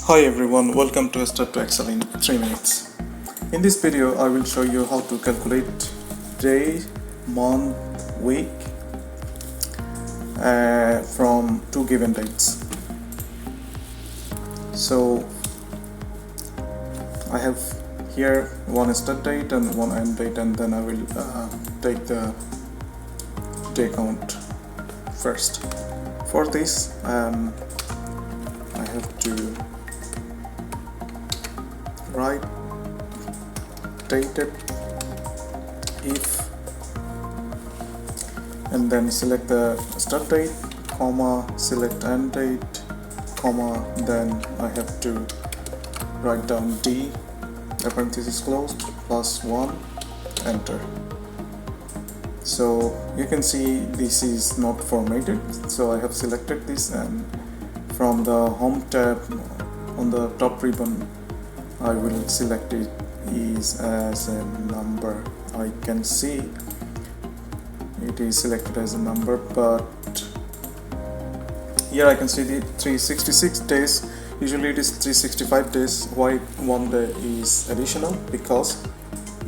Hi everyone, welcome to Start to Excel in 3 minutes. In this video, I will show you how to calculate day, month, week from two given dates. So I have here one start date and one end date, and then I will take the day count first. For this, I have to write dated if, and then select the start date, comma, select end date, comma, then I have to write down D, the parenthesis closed, plus 1, enter. So you can see this is not formatted, so I have selected this, and from the home tab on the top ribbon I will select it is as a number. I can see it is selected as a number, but here I can see the 366 days. Usually it is 365 days. Why one day is additional? Because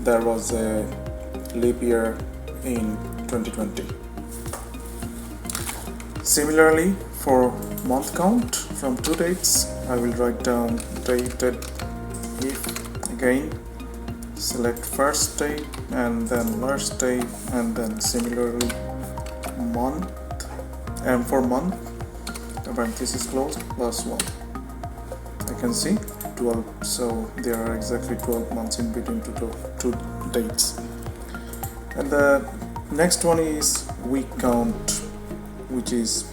there was a leap year in 2020. Similarly, for month count from two dates, I will write down dated if, again select first date and then last date, and then similarly month, and for month the parenthesis closed, plus 1. I can see 12, so there are exactly 12 months in between two dates. And the next one is week count, which is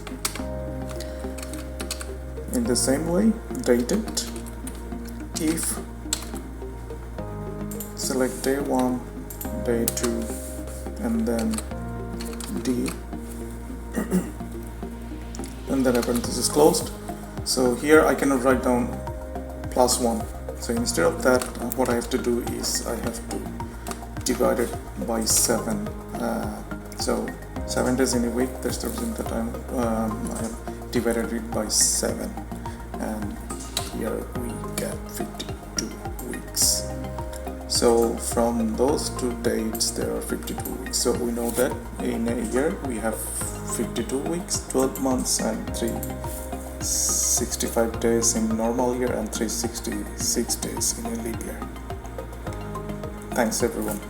in the same way, dated if, select day 1, day 2, and then D, and then a parenthesis closed. So here I cannot write down plus 1, so instead of that, what I have to do is I have to divide it by 7. So 7 days in a week, that's the reason that I have divided it by 7, and here we get 52 weeks. So from those two dates there are 52 weeks. So we know that in a year we have 52 weeks, 12 months, and 365 days in normal year and 366 days in a leap year. Thanks everyone.